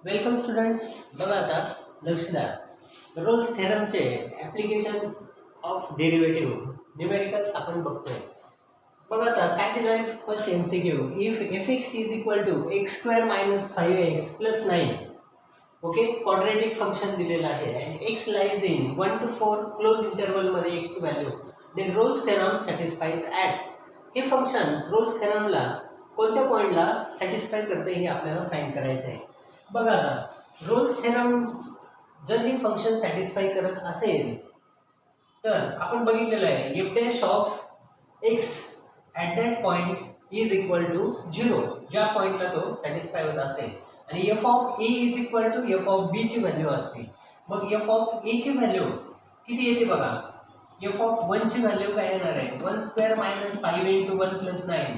Welcome students. बघा आता लक्ष द्या. रोल्स थेरमचे ॲप्लिकेशन ऑफ डेरिव्हेटिव्ह न्यूमेरिकल्स आपण बघतोय. बघा आता काय दिलं आहे. First MCQ, if fx is equal to x square minus 5x plus 9. Okay, quadratic function दिलेलं आहे and x lies in 1 to 4 close इंटरवलमध्ये x ची value, then Rolle's theorem satisfies at. हे फंक्शन रोल्स थेरमला कोणत्या पॉईंटला सॅटिस्फाय करते हे आपल्याला फाइंड करायचं आहे. बघा आता रोल्स थेरम जर हे फंक्शन सॅटिस्फाय करत असेल तर आपण बघितलेलं आहे f dash of x at that point is equal to 0. ज्या पॉईंटला तो सॅटिस्फाय होत असेल आणि f of a is equal to f of b ची व्हॅल्यू असते. मग एफ ऑफ ए ची व्हॅल्यू किती येते बघा. एफ ऑफ 1 ची व्हॅल्यू काय येणार आहे. 1 square minus 5 into 1 plus 9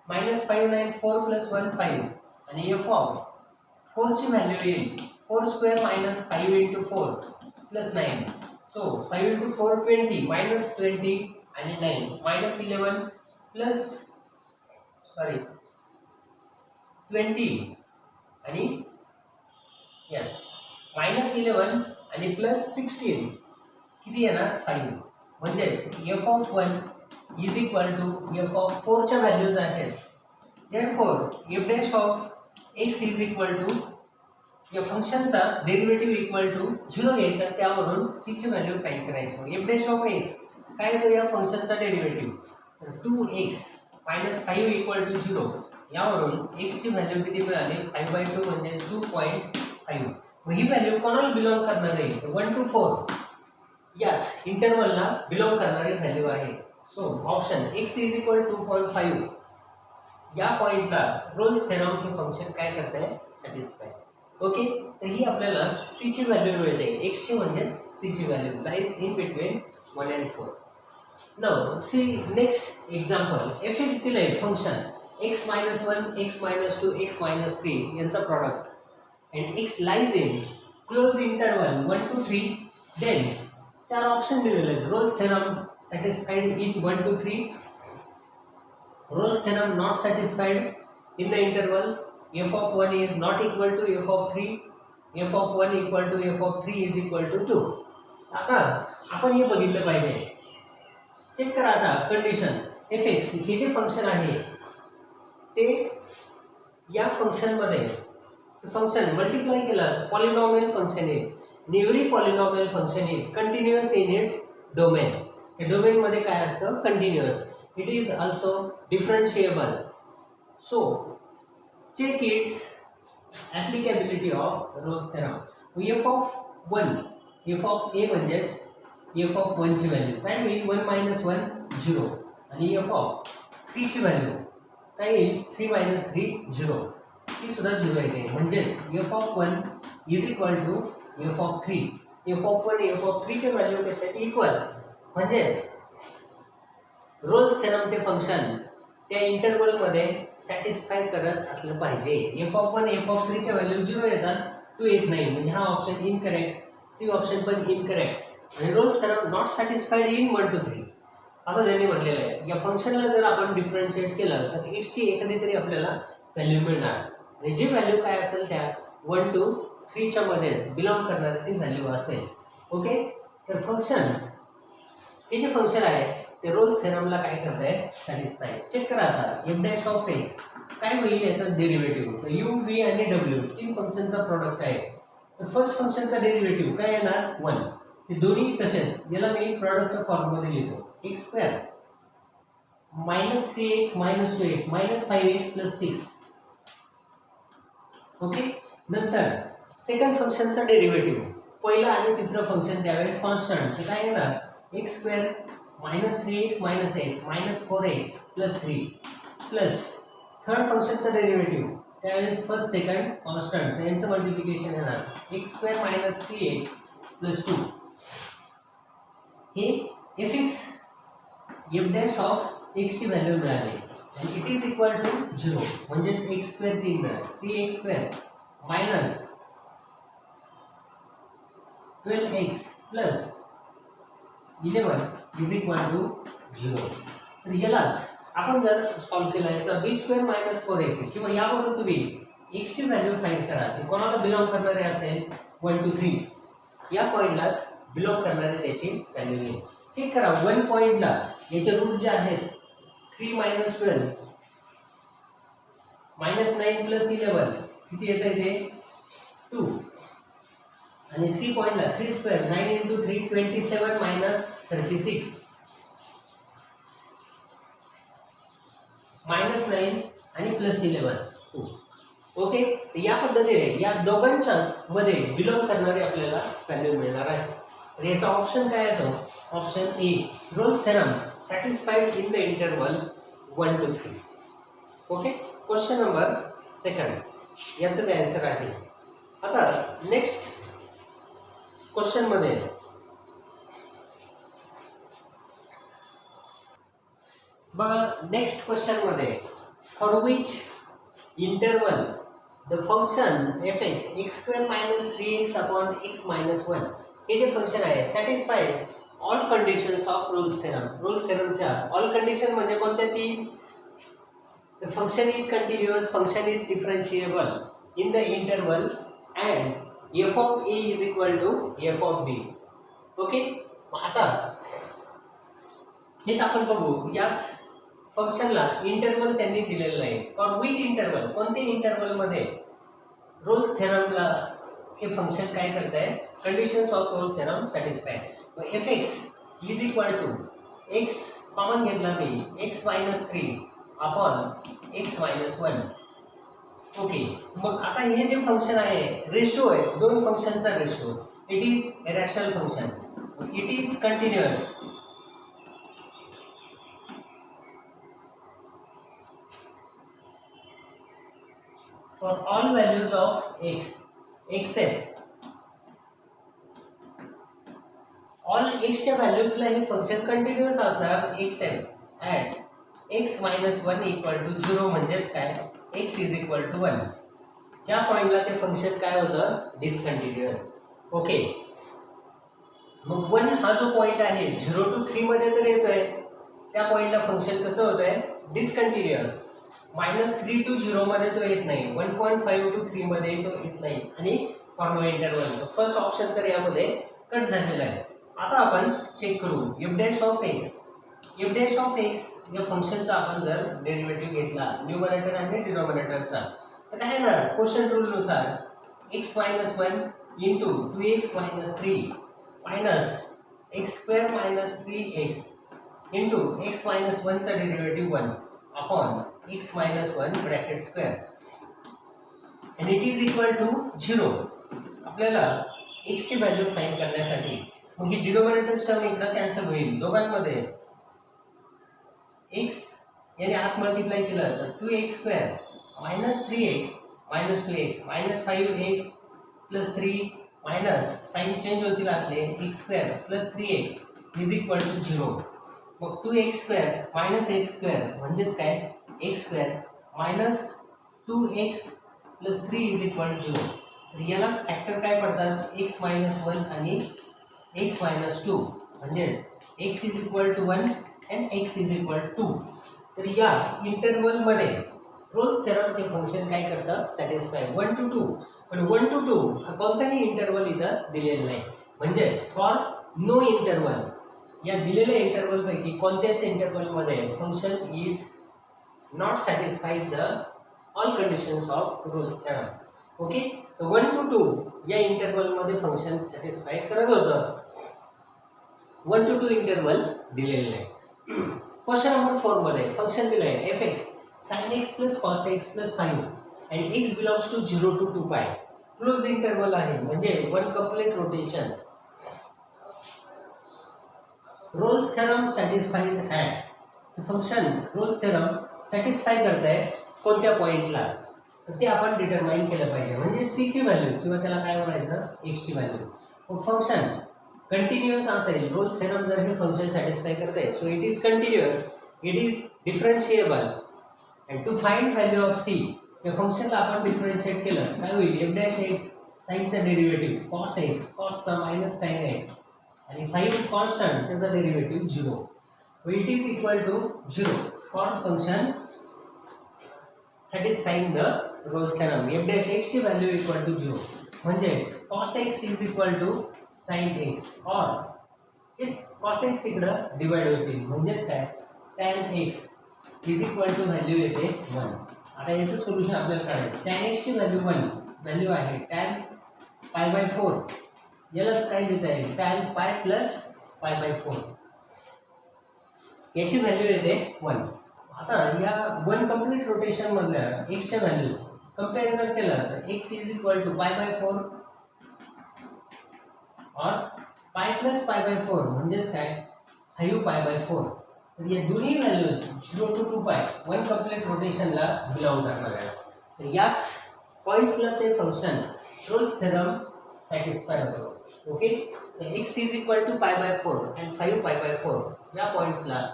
minus 5 9 4 plus 1 5 आणि एफ ऑफ 4 ची व्हॅल्यू येईल 4 square minus 5 into 4 plus 9. So 5 into 4 20 minus 20 आणि 9 मायनस 11 प्लस 20 आणि यस मायनस 11 आणि प्लस 16 किती येणार 5. म्हणजेच f of 1 is equal to f of 4 च्या व्हॅल्यूज आहेत. Therefore f dash of x is equal to या फंक्शनचा डेरिव्हेटिव्ह इक्वल टू 0 घ्यायचा, त्यावरून सी ची व्हॅल्यू फाइंड करायची. एफ डॅश ऑफ एक्स काय येतो या फंक्शनचा derivative 2x minus 5 equal to 0. यावरून x ची व्हॅल्यू किती मिळाली 5/2 म्हणजे 2.5. मग ही व्हॅल्यू कोणाला बिलॉंग करणार आहे 1 to 4 याच इंटरवलला बिलॉंग करणारी व्हॅल्यू आहे. So option x is equal 2.5 या पॉइंटला रोल्स थेरम हे फंक्शन काय करत आहे सॅटिस्फाय. ओके, तर ही आपल्याला सी ची व्हॅल्यू मिळते. एक्स ची म्हणजेच सी ची value lies in between 1 and 4. Now c next example. F x दिलं आहे function x minus 1 x minus 2 x minus 3 यांचा product and x lies in close interval 1 to 3. Then 4 option दिलेले आहेत. Rolle's theorem satisfied in 1 to 3. Rolle's theorem not satisfied in the interval. F of 1 is not equal to f of 3. F of 1 equal to f of 3 is equal to 2. आता आपण हे बघितलं पाहिजे. Check करा आता condition. F x हे जे function आहे ते या फंक्शनमध्ये फंक्शन मल्टिप्लाय केलं पॉलिनॉमियल फंक्शन आहे आणि every polynomial function is continuous in its domain. या डोमेनमध्ये काय असतं continuous. It is also differentiable. So check its applicability of Rolle's theorem. F of 1 f of a म्हणजेच f of 1 ची value काय होईल 1 minus 1 0 आणि f of 3 ची व्हॅल्यू काय येईल 3 minus 3 0. ही सुद्धा 0 येते. म्हणजेच f of 1 is equal to f of 3. f of 1 f of 3 ची व्हॅल्यू कशी आहे इक्वल. म्हणजेच रोल्स थेरम ते फंक्शन त्या इंटरवलमध्ये सॅटिस्फाय करत असलं पाहिजे. एफ ऑफ 1 एफ ऑफ 3 च्या व्हॅल्यू 0 येतात 2 येत नाही म्हणजे हा ऑप्शन इनकरेक्ट. सी ऑप्शन पण इनकरेक्ट. आणि Rolls theorem not satisfied in 1 to 3 असं त्यांनी म्हटलेलं आहे. या फंक्शनला जर आपण डिफरन्शिएट केलं तर x ची एखादी तरी आपल्याला व्हॅल्यू मिळणार आणि जी व्हॅल्यू काय असेल त्या 1 to 3 च्या मध्येच बिलॉंग करणारी ती व्हॅल्यू असेल. ओके, तर फंक्शन हे जे फंक्शन आहे ते रोल्स थेरमला काय करत आहे सॅटिस्फाय. चेक करा आता एफ डॅश ऑफ एक्स काय होईल याचा डेरिव्हेटिव्ह. तर यू व्ही आणि डब्ल्यू तीन फंक्शनचा प्रॉडक्ट आहे. तर फर्स्ट फंक्शनचा डेरिव्हेटिव्ह काय येणार 1. हे दोन्ही तसेच याला मी प्रॉडक्टच्या फॉर्ममध्ये लिहितो. X square minus 3x minus 2x minus 5x plus 6. Okay, नंतर सेकंड फंक्शनचा डेरिव्हेटिव्ह पहिला आणि तिसरं फंक्शन त्यावेळेस कॉन्स्टंट काय येणार x square minus 3x minus x minus 4x plus 3 plus third फंक्शनचा डेरिव्हेटिव्ह त्यावेळेस फर्स्ट सेकंड कॉन्स्टंट यांचं मल्टिप्लिकेशन येणार x square minus 3x plus 2. हे F x F dash of x ची व्हॅल्यू मिळाली आणि इट इज इक्वल टू 0 म्हणजेच x square 3 मिळाले 3x square minus 12x plus 11 is equal to 0. तर यालाच आपण जर सॉल्व्ह केला याचा बी स्क्वेअर मायनस 4x किंवा यावरून तुम्ही x ची व्हॅल्यू फाइंड करा. ते कोणाला बिलॉंग करणारे असेल 1 2 3 या पॉइंटलाच बिलॉंग करणारे त्याची व्हॅल्यू येईल. चेक करा 1 पॉइंटला याचे रूट जे आहेत 3 - 12 -9 + 11 किती येत आहे ते 2 आणि 3 पॉइंटला 3 स्क्वेअर 9 × 3 27 - 36 -9 आणि +11 2. ओके, तर या पद्धतीने या दोघांच्याच मध्ये बिलॉंग करणारे आपल्याला व्हॅल्यू मिळणार आहे. तर याचा ऑप्शन काय आहे? Option A, Rolls theorem satisfied in the interval 1 to 3. Okay, question number 2 याचं ते आन्सर आहे. आता नेक्स्ट क्वेश्चन मध्ये बघा, नेक्स्ट क्वेश्चन मध्ये for which interval the function f(x) x² - 3x / x - 1 हे जे फंक्शन आहे satisfies all conditions of Rolle's theorem. Rolle's थेरमच्या ऑल कंडिशन म्हणजे कोणत्या? तीन. The function is continuous, function is differentiable in the interval and f of a is equal to f of b. Okay, आता हेच आपण बघू. याच फंक्शनला इंटरवल त्यांनी दिलेलं आहे. फॉर विच इंटरवल, कोणत्या इंटरवल मध्ये रोल्स थेरमला हे फंक्शन काय करत आहे? Conditions of Rolle's theorem satisfy. f(x) is equal to x common घेतला मी x - 3 / x - 1. ओके, मग आता हे जे फंक्शन आहे रेशो आहे, दोन फंक्शनचा ratio. It is a rational function, it is continuous. For all values of x except all x च्या व्हॅल्यूजला हे फंक्शन कंटिन्युअस असणार except at x - 1 = 0 म्हणजेच काय x is equal to 1. ज्या पॉइंटला ते फंक्शन काय होतं? डिसकंटिन्युअस. ओके, मग 1 हा जो पॉइंट आहे 0 to 3 मध्ये तर येतोय, त्या पॉइंटला फंक्शन कसं होतंय? डिसकंटिन्युअस. -3 to 0 मध्ये तो येत नाही, 1.5 to 3 मध्ये तो येत नाही आणि फॉर्मल इंटरवल. फर्स्ट ऑप्शन तर यामध्ये कट झालेला आहे. आता आपण चेक करू f' of x. f' of x या फंक्शनचा आपण जर डेरिव्हेटिव्ह घेतला न्यूमरेटर आणि डिनॉमिनेटरचा, तर काय येणार? क्वोशंट रूल नुसार x - 1 × 2x - 3 x² - 3x × x - 1 चा derivative 1 upon x - 1 bracket square and it is equal to 0. आपल्याला x ची व्हॅल्यू फाइंड करण्यासाठी मग ही डिनॉमिनेटर टर्म इकडे कॅन्सल होईल. दोघांमध्ये x याने आत मल्टिप्लाय केलं तर 2x² - 3x - 2x - 5x + 3 sign change होतील आतले x² + 3x is equal to 0. मग 2x² - x² म्हणजेच काय x² - 2x + 3 is equal to 0. तर याला फॅक्टर काय पडतात? x - 1 आणि x - 2 म्हणजेच x is equal to 1 and x is equal to 2. तर या इंटरवल मध्ये रोल्स थेरम हे फंक्शन काय करतं? Satisfy 1 to 2. पण 1 to 2 हा कोणताही इंटरवल इथं दिलेला नाही. म्हणजेच फॉर नो इंटरवल, या दिलेल्या इंटरवल पैकी कोणत्याच इंटरवल मध्ये function is not satisfies the all conditions of Rolle's theorem. Okay, तर 1 to 2 या इंटरवल मध्ये फंक्शन सॅटिस्फाय करत होतं. 1 to 2 इंटरवल दिलेलं आहे. क्वेश्चन नंबर 4 मध्ये फंक्शन दिलं आहे f(x) sin x + cos x + 5 and x belongs to 0 to 2π. Close interval आहे म्हणजे 1 complete rotation. Rolls theorem satisfies at, function Rolle's theorem satisfy करत आहे कोणत्या पॉइंटला, तर ते आपण डिटरमाइन केलं पाहिजे. म्हणजे c ची व्हॅल्यू किंवा त्याला काय म्हणायचं x ची व्हॅल्यू. मग फंक्शन कंटिन्युअस असेल, रोल्स थेरम जर हे फंक्शन सॅटिस्फाय करते, so it is continuous, it is differentiable. And to find value of c, या फंक्शनला आपण डिफरन्शिएट केलं काय होईल? f' साईनचा डेरिव्हेटिव्ह cos x, cosचा मायनस sin x आणि 5 कॉन्स्टंट त्याचा derivative 0. It is equal to 0 for function satisfying the Rolle's theorem f dash x ची व्हॅल्यू इक्वल टू 0 म्हणजे cos x is equal to sin x or is cos x इकडं divide होतील म्हणजेच काय tan x is equal to value येते 1. आता याचं solution आपल्याला काढायचं. tan x ची व्हॅल्यू 1 व्हॅल्यू आहे tan पाय बाय 4 यालाच काय लिहिता येईल tan पाय प्लस पाय बाय 4 याची व्हॅल्यू येते 1. आता या 1 कंप्लीट रोटेशन मधल्या x च्या व्हॅल्यूज कंपॅरिझन केलं तर x is equal to pi by 4 or पाय प्लस पाय बाय 4 म्हणजेच काय 5 पाय बाय 4. तर या दोन्ही व्हॅल्यूज 0 टू 2 पाय 1 कंप्लीट रोटेशनला बिलॉंग करणार आहे. तर याच पॉइंट्सला ते फंक्शन रोल्स थेरम सॅटिस्फाय होतो. Okay x is equal to pi by 4 and 5 pi by 4 या पॉइंट्सला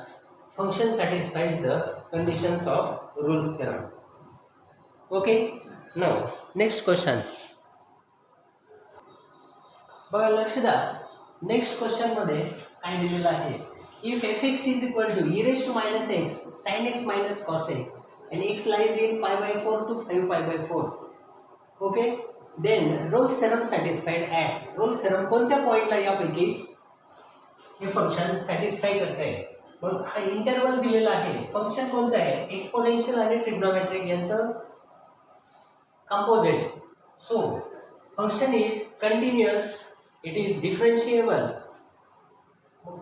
function satisfies the conditions of Rolle's theorem. Okay, now next question. बघा लक्ष द्या नेक्स्ट क्वेश्चन मध्ये काय दिलेलं आहे if fx is equal to e raised to minus x sin x minus cos x and x lies in pi by 4 to 5 pi by 4. Okay, then Rolle's theorem satisfied at Rolle's theorem कोणत्या पॉइंटला यापैकी हे function satisfy करते. मग हा interval दिलेला आहे. Function कोणतं आहे एक्सपोनेन्शियल आणि ट्रिग्नोमेट्रिक यांचं composite. So function is continuous, it is differentiable.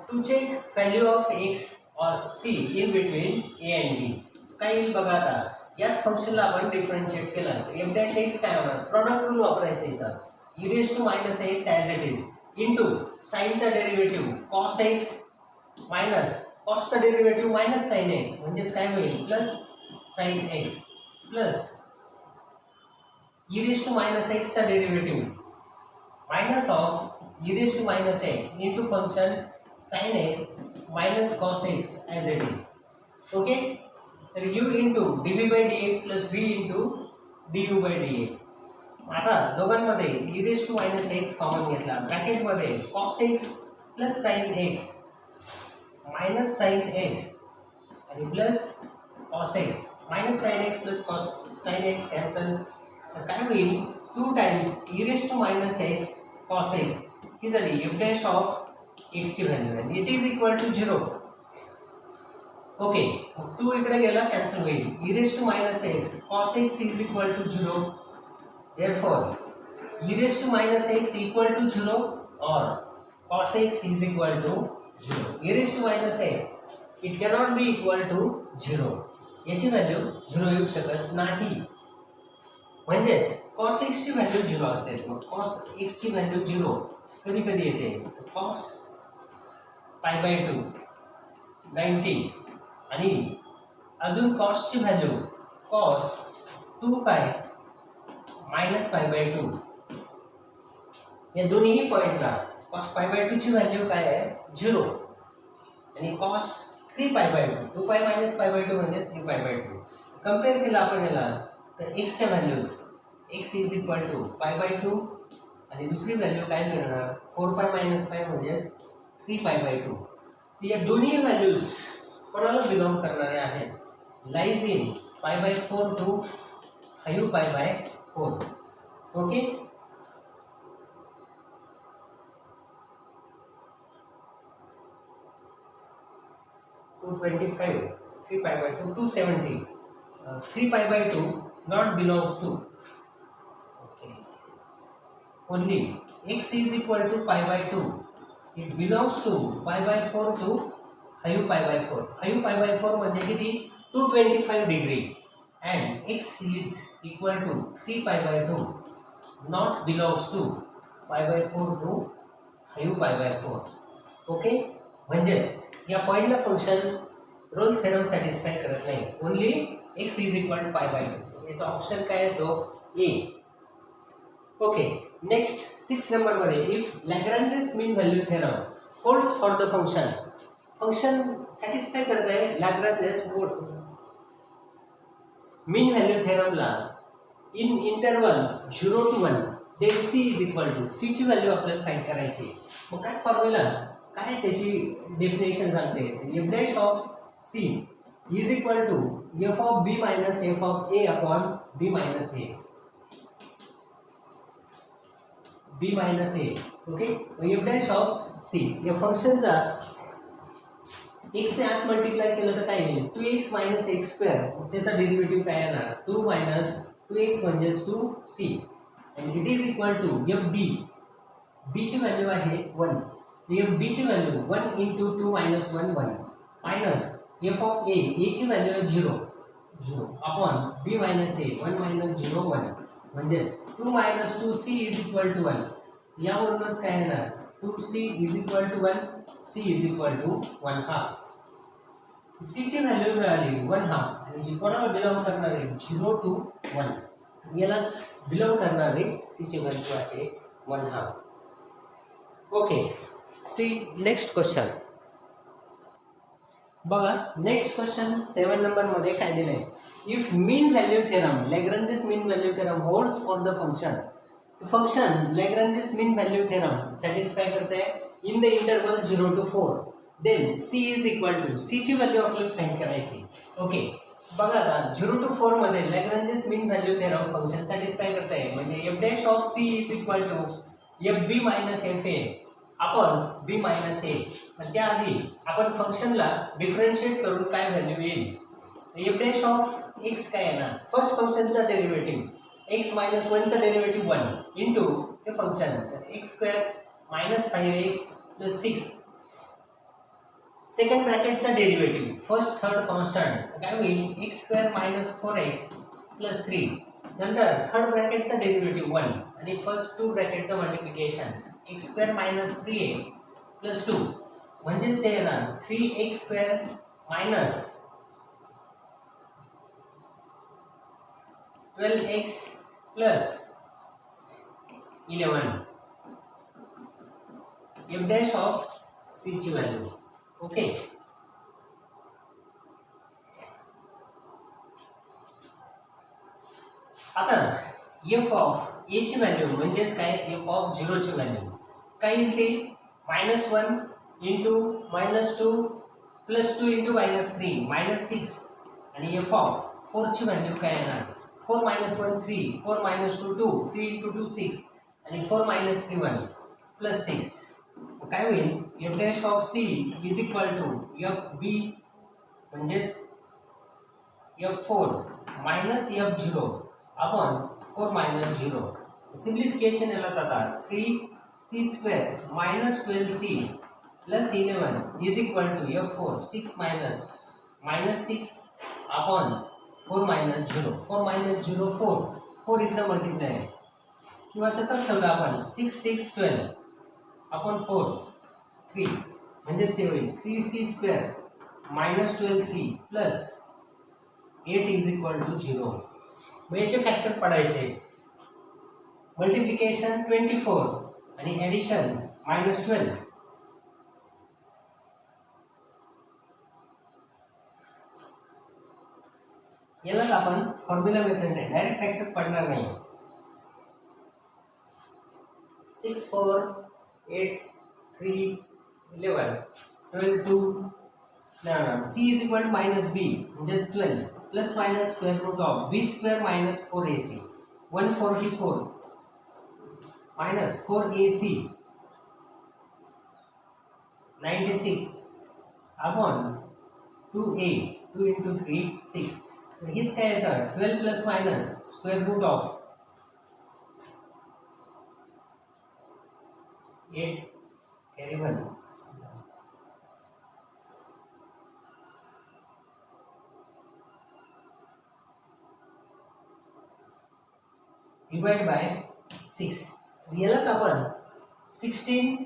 To check value of x or c in between a and b काय येईल बघा. आता याच फंक्शनला आपण डिफरन्शिएट केला f डॅश x काय होणार प्रॉडक्ट रूल वापरायचं इथं e raise to minus x as it is into साइनचा डेरिव्हेटिव्ह cos x मायनस कॉसचा डेरिव्हेटिव्ह मायनस साइन एक्स म्हणजेच काय होईल plus sine x plus e raise to minus एक्सचा derivative minus of e raise to minus x into function sine x minus cos x as it is. Okay तर u into d b by d x plus b into d u by d x. आता दोघांमध्ये e raise to minus x common घेतला ब्रॅकेटमध्ये cos x plus sine x minus sine x आणि plus cos x minus sine x plus cos sine x cancel. तर काय होईल 2 times e raise to minus x cos x ही झाली f dash of x ची value आणि it is equal to 0. Okay 2 इकडे गेला कॅन्सल होईल. E raise to minus x cos x is equal to 0. Therefore e raise to minus x equal to 0 or cos x is equal to 0. e raised to minus x it cannot be equal to 0. याची value 0 येऊ शकत नाही. म्हणजेच cos x ची value 0 असेल. मग cos x ची value 0 कधी कधी येते cos पाय बाय 2 90 आणि अजून cos ची value cos 2 pi minus pi by 2 या दोन्ही पॉइंटला cos पाय बाय 2 ची व्हॅल्यू काय आहे 0 आणि cos 3 पाय by 2 2 pi minus pi by 2 म्हणजे 3 पाय बाय 2. कंपेअर केलं आपण याला तर x च्या values x is equal to pi by 2 आणि दुसरी व्हॅल्यू काय मिळणार 4 पाय मायनस पाय म्हणजे 3 पाय बाय 2. तर या दोन्ही व्हॅल्यूज कोणाला बिलॉंग करणारे आहेत lies in pi by 4 to 5 pi by 4. Okay to 25 3 pi by 2 270 3 pi by 2 not belongs to okay only x is equal to pi by 2 it belongs to pi by 4 to 5 pi by 4 5 pi by 4 म्हणजे किती 225 degree and x is equal to 3 pi by 2 not belongs to pi by 4 to 5 pi by 4. Okay म्हणजेच या पॉइंटला function Rolle's theorem satisfy करत नाही. Only x is equal to pi by 2 याचा option काय आहे तो ए. ओके नेक्स्ट 6 नंबर मध्ये if Lagrange's mean value theorem holds for the function satisfy करत आहे लॅग्रांजेस मीन व्हॅल्यू थेरमला in interval 0 to 1 then c is equal to c ची value आपल्याला फाइंड करायची. मग काय फॉर्म्युला काय त्याची डेफिनेशन सांगते f dash of c is equal to f of b minus f of a upon b minus a, b minus a. Okay, f dash of c या फंक्शनचा एक्स ने आत मल्टिप्लाय केलं तर काय येईल 2x मायनस एक्स स्क्वेअर. त्याचा derivative काय येणार 2 मायनस 2x म्हणजेच 2c आणि it is equal to f b. B ची व्हॅल्यू आहे 1. एफ बी ची value 1 into 2 minus 1 1 minus f of a, a ची व्हॅल्यू आहे 0 0 upon b minus a 1 minus 0 1 म्हणजेच 2 minus 2c is equal to 1. यावरूनच काय येणार 2c is equal to 1, c is equal to 1 half. c ची value मिळाली 1 half आणि जी कोणाला बिलॉंग करणार आहे 0 to 1. यालाच बिलॉंग करणारे c ची व्हॅल्यू आहे 1 half. Okay, see next question बघा. नेक्स्ट क्वेश्चन 7 नंबर मध्ये काय दिलंय. If mean value theorem, Lagrange's mean value theorem holds for the function Lagrange's mean value theorem satisfy करते in the interval 0 to 4, then c is equal to, c ची value आपल्याला find करायची. Okay, बघा आता 0 to 4 मध्ये Lagrange's mean value theorem function satisfy करते म्हणजे F dash of c is equal to f b minus f a आपण b minus ए. त्याआधी आपण फंक्शनला डिफरन्शिएट करून काय व्हॅल्यू येईल एफ डॅश ऑफ एक्स काय येणार फर्स्ट फंक्शनचा डेरिव्हेटिव्ह एक्स मायनस 1 चा डेरिव्हेटिव्ह 1 इंटू हे function x square minus 5x plus 6 second ब्रॅकेटचा डेरिव्हेटिव्ह फर्स्ट थर्ड कॉन्स्टंट काय होईल x square minus 4x plus 3. नंतर थर्ड ब्रॅकेटचा डेरिव्हेटिव्ह 1 आणि फर्स्ट टू ब्रॅकेटचं multiplication x square minus 3x plus 2 म्हणजेच ते येणार 3x square minus 12x plus 11 f dash of c ची व्हॅल्यू. ओके, आता एफ ऑफ ए ची व्हॅल्यू म्हणजेच काय एफ ऑफ 0 ची व्हॅल्यू काय येईल -1 इंटू -2 प्लस 2 इंटू -3 -6 आणि एफ ऑफ 4 ची व्हॅल्यू काय येणार 4 - 1 3 4 - 2 2 3 इंटू 2 6 आणि 4 - 3 1 प्लस 6. काय होईल f dash of c is equal to f b म्हणजेच F4 minus F0 upon 4 minus 0. Simplification याला जातात 3c square minus 12c plus 11 is equal to F4 6 minus 6 upon 4 minus 0. 4 minus 0 4 4 इथं multiply आहे किंवा तसंच ठेवलं आपण 6 6 12 अपॉन 4 3 म्हणजेच ते होईल 3c square minus 12c plus 8 is equal to 0. मग याचे फॅक्टर पडायचे मल्टिप्लिकेशन 24 आणि ॲडिशन -12. यालाच आपण फॉर्म्युला मेथडने डायरेक्ट फॅक्टर पडणार नाही. 6 4 8 3 11 12 2 c is equal to -b म्हणजेच 12 plus minus square root of b square minus 4ac 144 minus 4ac 96 upon 2a 2 into 3 6. तर हीच काय येतं 12 plus minus square root of 8 carry 1 divide by 6. यालाच आपण 16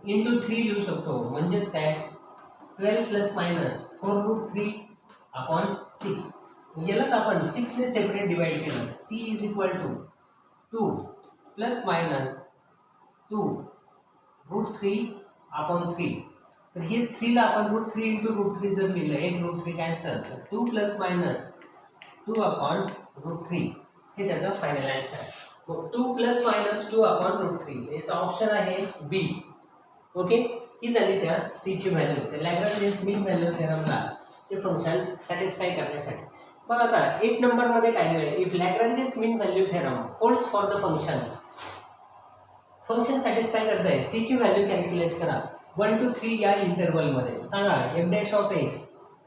इंटू 3 लिहू शकतो म्हणजेच काय 12 प्लस मायनस 4 रूट 3 अपॉन 6. यालाच आपण 6 ने सेपरेट डिवाइड केलं c is equal to 2 plus minus 2 root 3 upon 3. तर हे 3 ला आपण रूट 3 इंटू रूट 3 जर लिहिलं एक रूट 3 कॅन्सल तर 2 प्लस मायनस 2 अपॉन रूट 3 हे त्याचा फायनल आन्सर आहे. मग 2 प्लस मायनस 2 अपॉन रूट 3 याचा ऑप्शन आहे बी. ओके, ही झाली त्या सी ची व्हॅल्यू. त्या लॅग्रेंज मीन व्हॅल्यू थेरमला ते फंक्शन सॅटिस्फाय करण्यासाठी. मग आता 8 नंबरमध्ये काय दिलं, if Lagrange's mean value theorem holds for the function. Function satisfy करताय, सी ची व्हॅल्यू कॅल्क्युलेट करा 1 to 3 या इंटरवलमध्ये. सांगा एफ डॅश ऑफ एक्स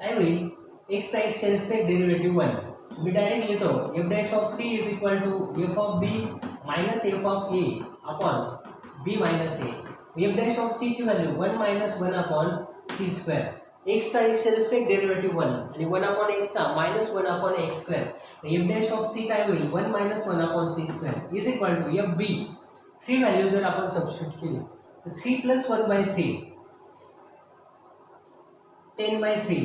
काय होईल, एक्सचा एक्स रिस्पेक्ट डेरिव्हेटिव्ह 1. मी डायरेक्ट लिहितो f dash of c is equal to f of b minus f of a upon b minus a. F dash of c ची value 1 minus 1 upon c square. एक्सचा x respect derivative 1 आणि 1 upon एक्सचा minus 1 upon x square. F dash of c काय होईल 1 minus 1 upon c square is equal to f b. 3 value जर आपण substitute केली तर 3 plus 1 by 3 10 by 3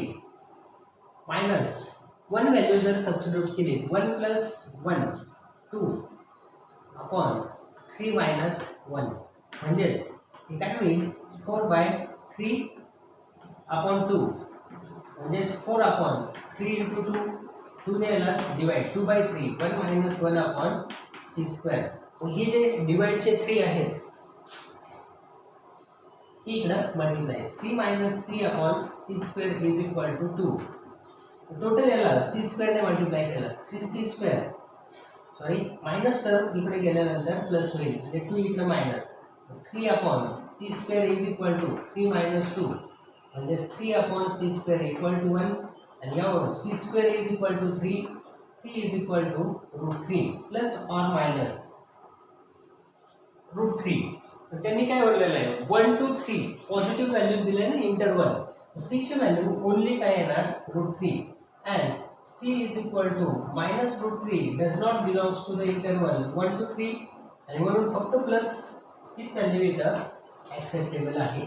minus 1 value जर सबस्टिट्यूट केली 1 प्लस 1 2 अपॉन 3 मायनस 1 म्हणजेच हे काय होईल 4 बाय 3 अपॉन 2 म्हणजेच 4 अपॉन 3 इंटू 2 2 ने याला divide 2 by 3 1 minus 1 upon c square. हे जे डिवाइडचे 3 आहेत ही इकडं multiply 3 minus 3 upon c square is equal to 2. Total याला सी स्क्वेअरने मल्टिप्लाय केलं 3c square sorry minus term इकडे गेल्यानंतर प्लस होईल म्हणजे 2 इकडे minus 3 upon c square is equal to 3 minus 2 म्हणजे 3 upon c square equal to 1 आणि यावरून c square is equal to 3 c is equal to √3 plus or minus √3. तर त्यांनी काय बोललेलं आहे 1 to 3 पॉझिटिव्ह व्हॅल्यू दिले ना इंटरवल. सी ची व्हॅल्यू ओनली काय येणार √3 as c is equal to minus √3 does not belongs to the interval 1 to 3 आणि म्हणून फक्त प्लस हीच व्हॅल्यू इथं ॲक्सेप्टेबल आहे.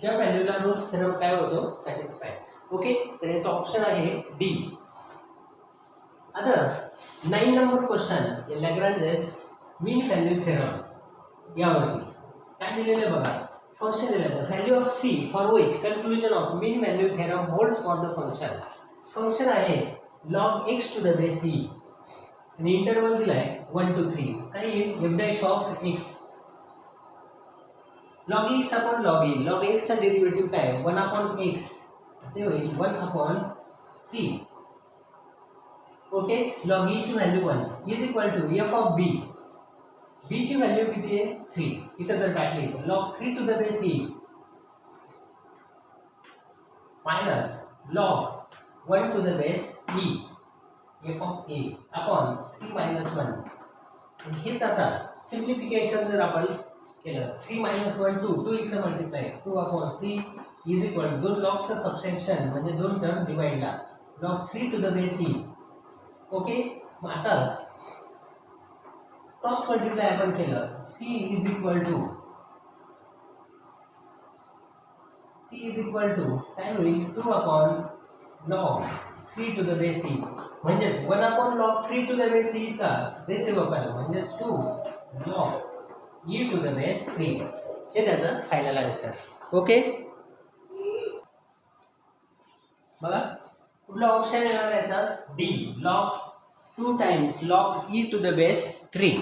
ज्या व्हॅल्यूला रोल्स थेरम काय होतो सॅटिस्फाय. ओके, तर याचा ऑप्शन आहे डी. आता 9 number question Lagrange's mean value theorem यावरती काय दिलेलं बघा. फंक्शन दिलेलं value of c for which conclusion of mean value theorem holds for the function. Function आहे log x to the base e आणि इंटरवल दिलाय 1 to 3. काय येईल f dash of x log x upon log e. Log एक्सचा derivative काय 1 upon x ते होईल 1 upon c. Okay, log E ची value 1 is equal to f of b. B ची व्हॅल्यू किती आहे 3. इथं जर टाकली तर log 3 to the base e minus log 1 to the base e f of a upon 3 minus 1. हेच आता सिम्प्लिफिकेशन जर आपण केलं 3 मायनस 1 2 इकडे multiply 2 upon c is equal to 2 लॉगचं सबसेक्शन म्हणजे 2 टर्म डिवाइडला log 3 to the base e. Okay, मग आता क्रॉस मल्टिप्लाय आपण केलं सी इज इक्वल टू काय होईल 2 upon log 3 to the base e म्हणजेच 1 upon log 3 to the base e चा रेसिप्रोकल म्हणजेच 2 log e to the base 3 हे त्याचं फायनल आन्सर. ओके, बघा कुठला ऑप्शन येणार याचा d log 2 times log e to the base 3.